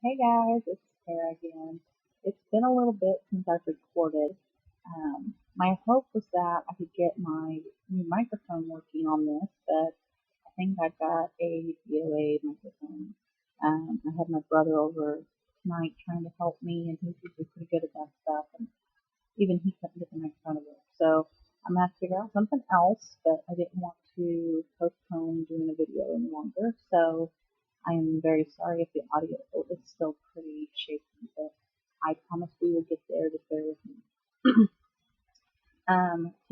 Hey guys, it's Sarah again. It's been a little bit since I've recorded. My hope was that I could get my new microphone working on this, but I think I've got a DOA microphone. I had my brother over tonight trying to help me, and he's usually pretty good at that stuff, and even he couldn't get the microphone to work. So I'm gonna have to figure out something else, but I didn't want to postpone doing a video any longer. So I am very sorry if the audio is still pretty shaky, but I promise we will get there. Just bear with me.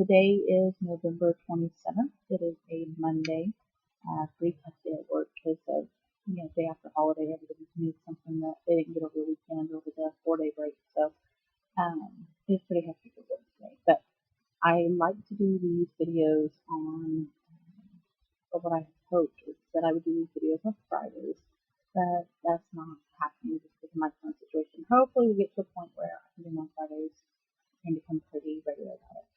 Today is November 27th. It is a Monday. Pretty tough day at work because of day after holiday. Everybody needs something that they didn't get over the weekend over the 4-day break. So it's pretty hectic at work today. But I like to do these videos on or what I hoped is that I would do these videos on Fridays, but that's not happening just because of my current situation. Hopefully, we get to a point where I can do them on Fridays and become pretty regular about it.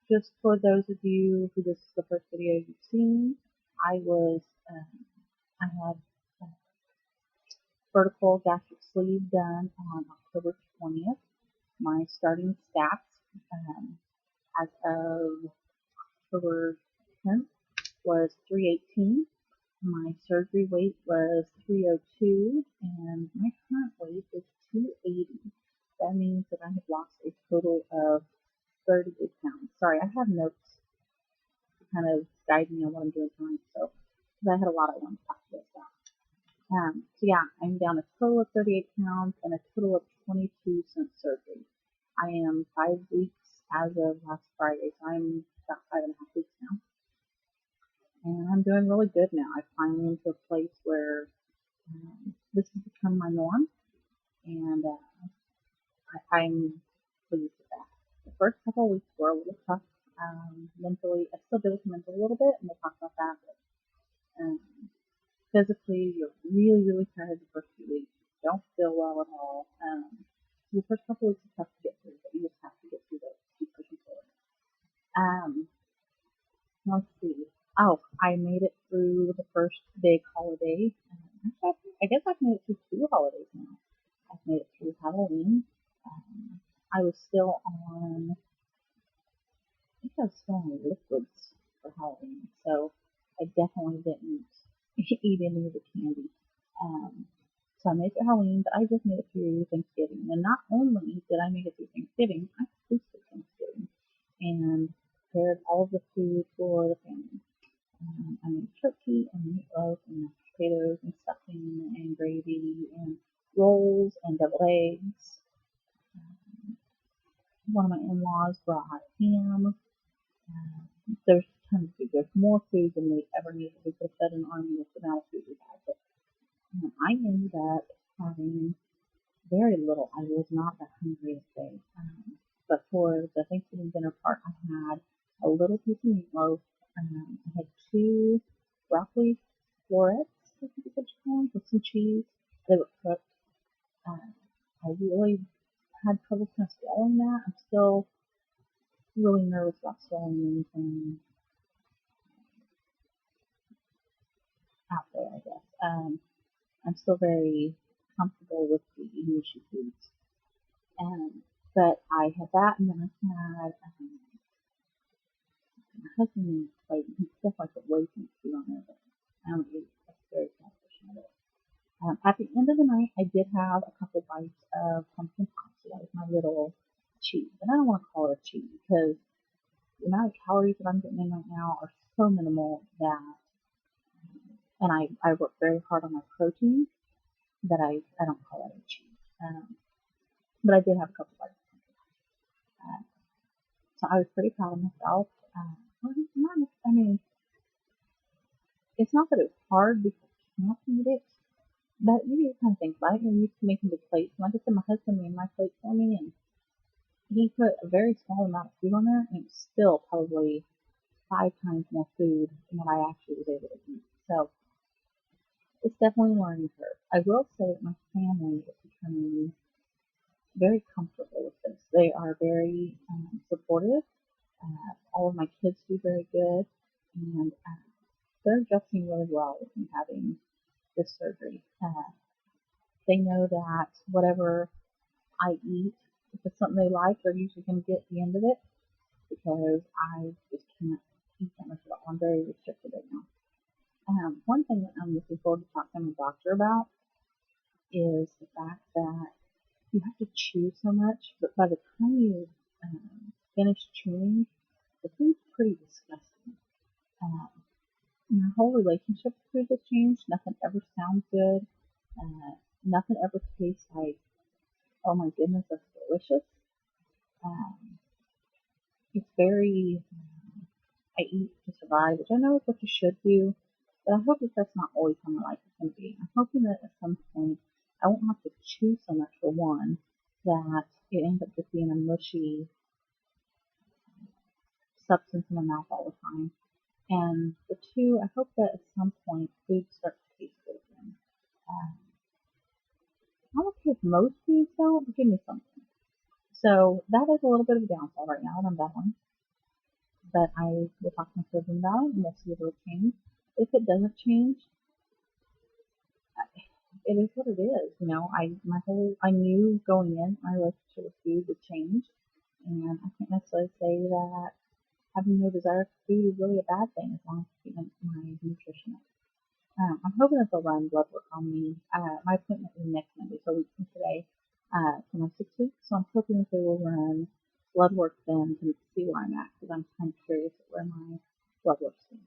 Just for those of you who this is the first video you've seen, I was I had vertical gastric sleeve done on October 20th. My starting stats as of October 10th was 318. My surgery weight was 302, and my current weight is 280. That means that I have lost a total of 38 pounds. Sorry, I have notes to kind of guide me on what I'm doing tonight, so because I had a lot I wanted to talk to you about. So yeah, I'm down a total of 38 pounds and a total of 22 since surgery. I am 5 weeks as of last Friday, so I'm about 5.5 weeks now. And I'm doing really good now. I've finally into a place where this has become my norm, and I'm pleased with that. The first couple of weeks were a little tough mentally. I still deal with mental a little bit, and we'll talk about that. But um, physically, you're really, really tired the first few weeks. You don't feel well at all. The first couple of weeks are tough to get through, but you just have to get through those. Keep pushing forward. Um, let's see. Oh, I made it through the first big holiday. I guess I've made it through two holidays now. I've made it through Halloween. I was still on, I think I was still on liquids for Halloween, so I definitely didn't eat any of the candy. Um, so I made it through Halloween, but I just made it through Thanksgiving. And not only did I make it through Thanksgiving, I hosted Thanksgiving and prepared all of the food for the family. I made turkey and meatloaf and mashed potatoes and stuffing and gravy and rolls and deviled eggs. One of my in-laws brought ham. There's tons of food. There's more food than we ever needed. We could have fed an army with the amount of food we had. But I ended up having very little. I was not that hungry that day. But for the Thanksgiving dinner part, I had a little piece of meatloaf. I had two broccoli florets, I think you could call them, with some cheese. They were cooked. I really had trouble kind of swallowing that. I'm still really nervous about swallowing anything out there, I guess. I'm still very comfortable with the mushy foods. But I had that, and then I had my husband made a plate, and he stuff like a way too much food on there, but I don't eat. That's very selfish of it. At the end of the night, I did have a couple bites of pumpkin pie, so that was my little cheat. But I don't want to call it a cheat because the amount of calories that I'm getting in right now are so minimal that, and I work very hard on my protein, that I don't call it a cheat. But I did have a couple bites. So I was pretty proud of myself. I mean, it's not that it was hard because I can't eat it, but you kind of think about it. You're used to making big plates. Like I said, my husband made my plate for me, and he put a very small amount of food on there, and it was still probably 5 times more food than what I actually was able to eat. So it's definitely a learning curve. I will say that my family is becoming very comfortable with this. They are very supportive. All of my kids do very good, and they're adjusting really well with me having this surgery. They know that whatever I eat, if it's something they like, they're usually going to get the end of it because I just can't eat that much at all. I'm very restricted right now. One thing that I'm looking forward to talking to my doctor about is the fact that you have to chew so much, but by the time you finish chewing, the food's pretty disgusting. Um, my whole relationship with food has changed. Nothing ever sounds good. Nothing ever tastes like, oh my goodness, that's delicious. Um, it's very, I eat to survive, which I know is what you should do, but I hope that that's not always how my life is going to be. I'm hoping that at some point I won't have to chew so much for one, that it ends up just being a mushy substance in my mouth all the time. And for two, I hope that at some point food starts to taste good again. Um, I'm okay if most foods don't, but give me something. So that is a little bit of a downfall right now that I'm battling. But I will talk to my surgeon about it and we'll see if it'll change. If it doesn't change, it is what it is. You know, I knew going in my relationship with food would change, and I can't necessarily say that having no desire for food is really a bad thing as long as I keep my nutrition up. I'm hoping that they'll run blood work on me. My appointment is next Monday, so a week from today, for my 6 weeks. So I'm hoping that they will run blood work then to see where I'm at, because I'm kind of curious at where my blood work stands.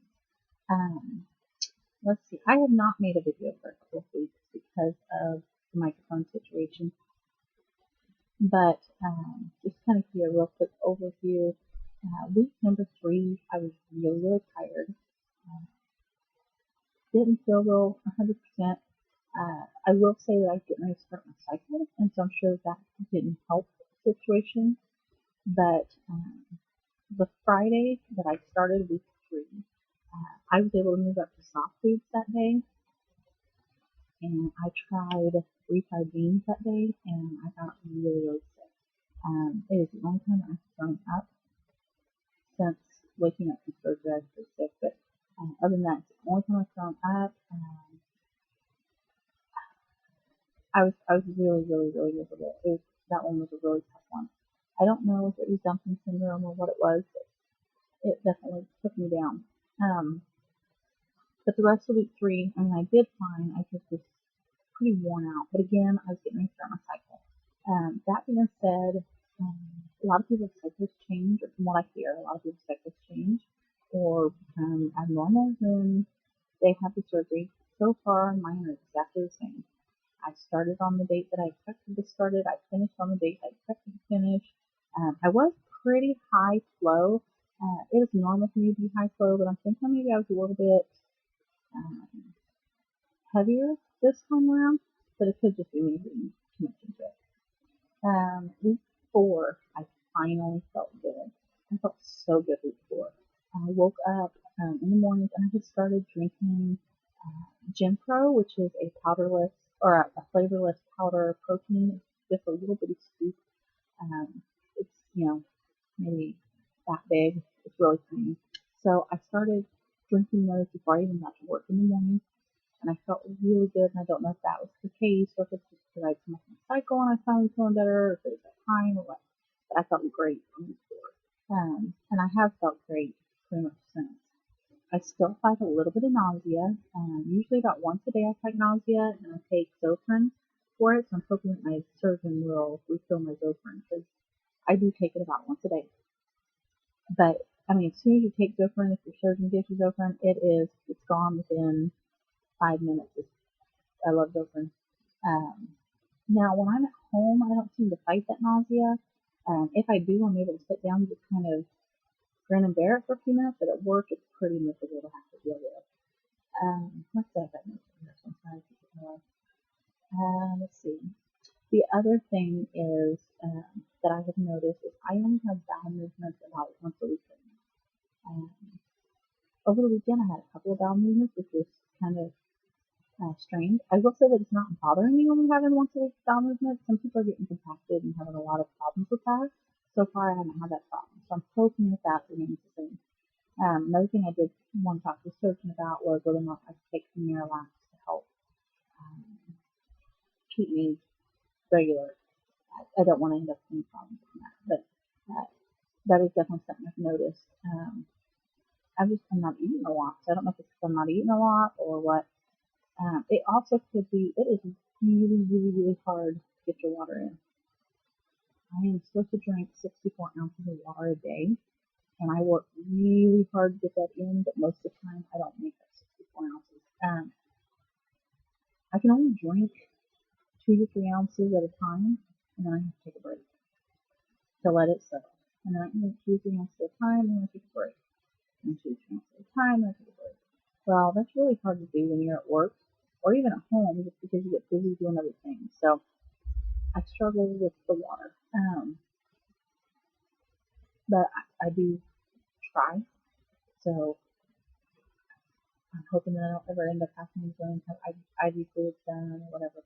Let's see. I have not made a video for a couple of weeks because of the microphone situation, but just kind of give you a real quick overview. Week number 3, I was really, really tired. Didn't feel real 100%. I will say that I was getting ready to start my cycle, and so I'm sure that didn't help the situation. But the Friday that I started week 3, I was able to move up to soft foods that day, and I tried refried beans that day, and I got really, really sick. It is the only time I've thrown up since waking up from surgery. I was pretty sick, but other than that, it's the only time I've thrown up. I was really, really, really miserable. That one was a really tough one. I don't know if it was dumping syndrome or what it was, but it definitely took me down. But the rest of week 3, I mean, I did fine. I just was pretty worn out. But again, I was getting ready to start my cycle. That being said, a lot of people's cycles change, or from what I hear, a lot of people's cycles change or become abnormal when they have the surgery. So far, mine are exactly the same. I started on the date that I expected to start it. I finished on the date I expected to finish. I was pretty high flow. It is normal for me to be high flow, but I'm thinking maybe I was a little bit heavier this time around, but it could just be me being too much into it. Week 4, I finally felt good. I felt so good week 4. I woke up in the mornings and I had started drinking Genpro, which is a powderless or a flavorless powder protein. It's just a little bitty scoop. It's, maybe that big. It's really tiny. So I started drinking those before I even got to work in the morning, and I felt really good. And I don't know if that was the case, or if it's just because I'd come off my cycle and I finally feeling better, or if it was that time, or what. But I felt great on week 4. And I have felt great pretty much since. I still fight a little bit of nausea. Usually about once a day I fight nausea, and I take Zofran for it. So I'm hoping that my surgeon will refill my Zofran, because I do take it about once a day. But I mean, as soon as you take Zofran, if your surgeon gives you Zofran, it's gone within 5 minutes. I love Zofran. Now, when I'm at home, I don't seem to fight that nausea. If I do, I'm able to sit down and just kind of grin and bear it for a few minutes, but at work, it's pretty miserable to have to deal with. Let's see if I can here. So I'm trying to keep it more. Let's see. The other thing is that I have noticed is I only have bowel movements about once a week. Over the weekend, I had a couple of bowel movements, which was kind of strange. I will say that it's not bothering me only having once a week bowel movements. Some people are getting compacted and having a lot of problems with that. So far, I haven't had that problem. So I'm hoping that remains the same. Another thing I did want to talk to the surgeon about was whether or not I could take some Miralax to help keep me regular. I don't want to end up in problems from that, but that is definitely something I've noticed. I'm not eating a lot, so I don't know if it's because I'm not eating a lot or what. It also could be, it is really, really, really hard to get your water in. I am supposed to drink 64 ounces of water a day, and I work really hard to get that in, but most of the time I don't make that 64 ounces. I can only drink 2 to 3 ounces at a time, and then I have to take a break to let it settle. And then I can drink 2 to 3 ounces at a time, and then I take a break. And 2 to 3 ounces at a time, and I take a break. Well, that's really hard to do when you're at work or even at home, just because you get busy doing other things. So I struggle with the water. But I do try. So I'm hoping that I don't ever end up having to go and have IV fluids done or whatever.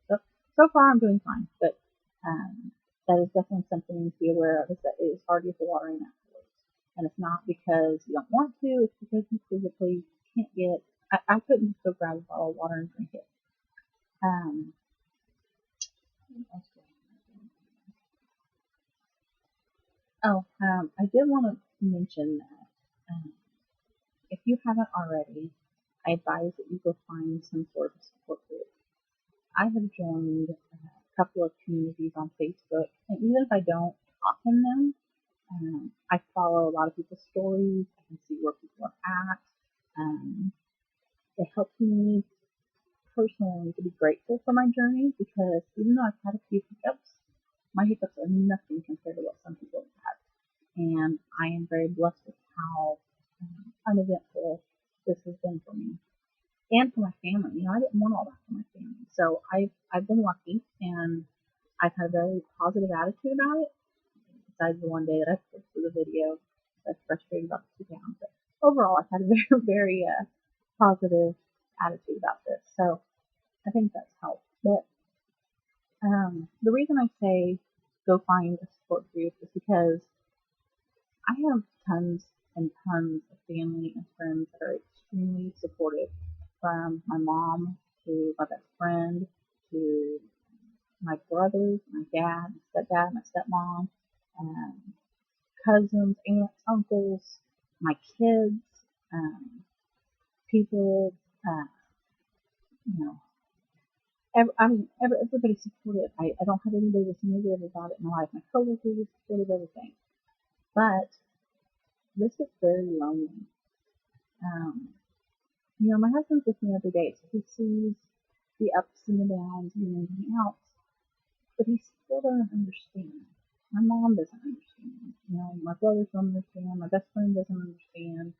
So far I'm doing fine, but that is definitely something to be aware of, is that it is hard to get the water in afterwards. And it's not because you don't want to, it's because you physically can't get, I couldn't just go grab a bottle of water and drink it. I did want to mention that if you haven't already, I advise that you go find some sort of support group. I have joined a couple of communities on Facebook, and even if I don't talk in them, I follow a lot of people's stories. I can see where people are at. It helps me personally to be grateful for my journey, because even though I've had a few hiccups, my hiccups are nothing compared to what some people have had. And I am very blessed with how uneventful this has been for me and for my family. I didn't want all that for my family, so I've been lucky, and I've had a very positive attitude about it. Besides the one day that I posted the video that's frustrated about the 2 pounds, but overall I've had a very, very positive attitude about this. So I think that's helped. But the reason I say go find a support group is because I have tons and tons of family and friends that are extremely supportive, from my mom to my best friend to my brothers, my dad, my stepdad, my stepmom, cousins, aunts, uncles, my kids, people, you know, everybody's supportive. I don't have anybody that's negative about it in my life. My coworkers are supportive of everything. But this is very lonely. My husband's with me every day, so he sees the ups and the downs and the ins and the outs, but he still doesn't understand. My mom doesn't understand. My brothers don't understand. My best friend doesn't understand.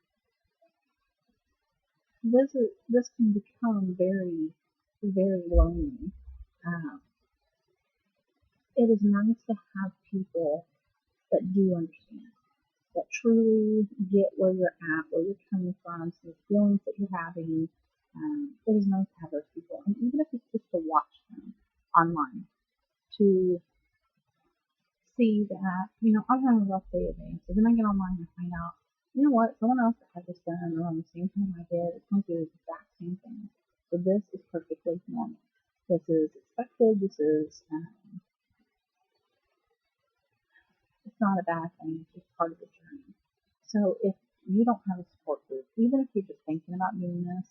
This can become very, very lonely. It is nice to have people that do understand, that truly get where you're at, where you're coming from, some of the feelings that you're having. It is nice to have those people, and even if it's just to watch them online, to see that, I'm having a rough day today, so then I get online and find out, you know what, someone else that had this done around the same time I did is going through the exact same thing. So this is perfectly normal. This is expected. This is, it's not a bad thing. It's just part of the journey. So if you don't have a support group, even if you're just thinking about doing this,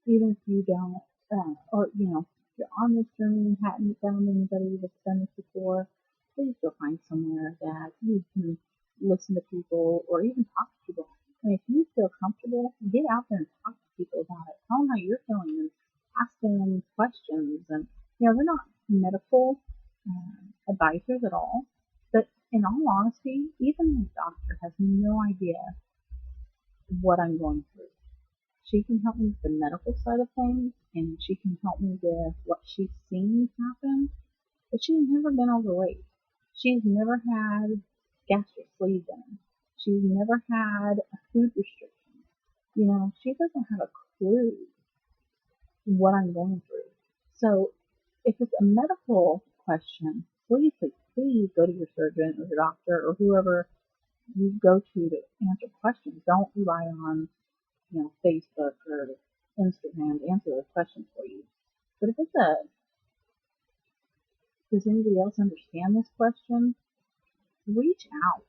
even if you don't, or you're on this journey and hadn't found anybody that's done this before, please go find somewhere that you can listen to people or even talk to people. And if you feel comfortable, get out there and talk to people about it. Tell them how you're feeling and ask them questions. And they're not medical advisors at all, but in all honesty, even my doctor has no idea what I'm going through. She can help me with the medical side of things, and she can help me with what she's seen happen, but she's never been overweight. She's never had gastric sleeve done. She's never had a food restriction. She doesn't have a clue what I'm going through. So if it's a medical question, please, please, please go to your surgeon or your doctor or whoever you go to answer questions. Don't rely on, Facebook or Instagram to answer those questions for you. But if it's does anybody else understand this question? Reach out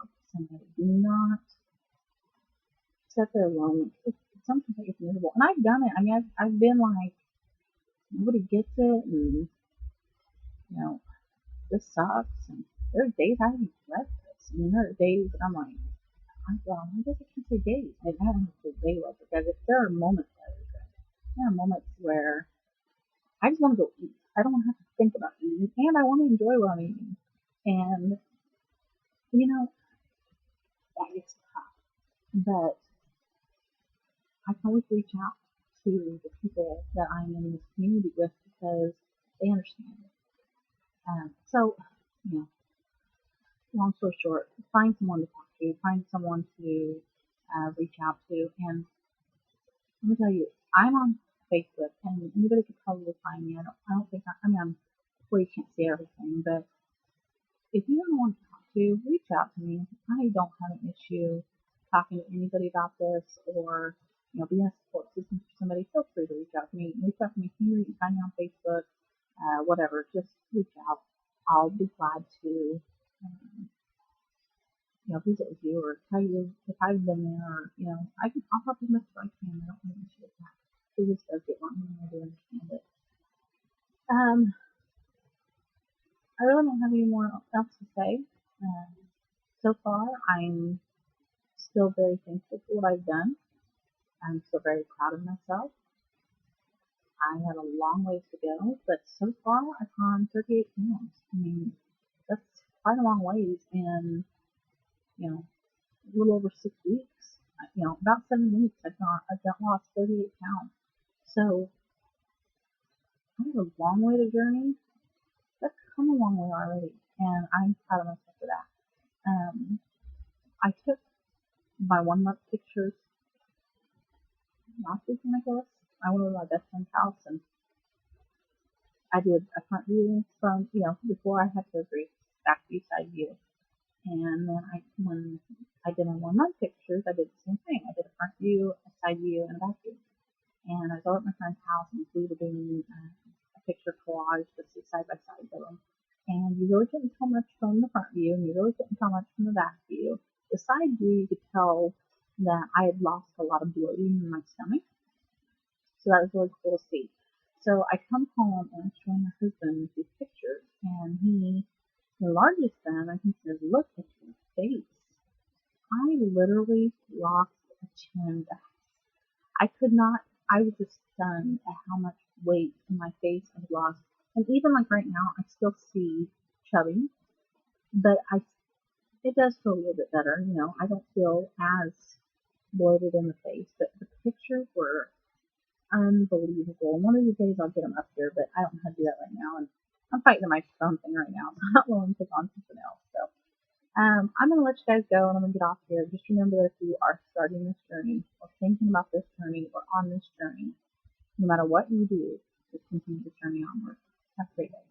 to somebody. Do not sit there alone. Sometimes it's miserable. And I've done it. I mean, I've been like, nobody gets it, and, this sucks. And there are days I haven't read this. I mean, there are days that I'm like, I guess I can't say days. I don't have to say day was, because if there are moments that are good, there are moments where I just want to go eat. I don't want to have to think about eating, and I want to enjoy what I'm eating. And, that gets tough. But I can always reach out to the people that I'm in this community with because they understand it. So, you know, long story short, find someone to talk to, find someone to reach out to. And let me tell you, I'm on Facebook, and anybody could probably find me. I don't think I'm where you can't see everything, but if you don't want to talk to, reach out to me. I don't have an issue talking to anybody about this, or being a support system for somebody. Feel free to reach out to me. Reach out to me here. You can find me on Facebook, whatever. Just reach out. I'll be glad to, visit with you or tell you if I've been there. Or, I'll help you as much as I can. I don't have an issue with that. It just does get wrong, and I do understand it. I really don't have any more else to say. So far, I'm still very thankful for what I've done. I'm still very proud of myself. I have a long ways to go, but so far I've gone 38 pounds. I mean, that's quite a long ways in, a little over 6 weeks. About 7 weeks I've lost 38 pounds. So I have a long way to journey. That's come a long way already, and I'm proud of myself for that. I took my 1 month pictures last weekend, I guess. I went to my best friend's house, and I did a front view from, before I had surgery, back view, side view. And then when I did my 1 month pictures, I did the same thing. I did a front view, a side view, and a back view. And I was over at my friend's house, and we were doing a picture collage, just side by side of them. And you really couldn't tell much from the front view, and you really couldn't tell much from the back view. The side view, you could tell that I had lost a lot of bloating in my stomach. So that was really cool to see. So I come home and I show my husband these pictures, and he enlarges them, and he says, "Look at your face." I literally lost a chin. I was just stunned at how much weight in my face I lost. And even like right now, I still see chubby, but it does feel a little bit better. I don't feel as bloated in the face, but the pictures were unbelievable. One of these days I'll get them up here, but I don't know how to do that right now. And I'm fighting the microphone thing right now, so I'm not willing to take on something else. So I'm going to let you guys go, and I'm going to get off here. Just remember that if you are starting this journey or thinking about this journey or on this journey, no matter what you do, just continue the journey onward. Have a great day.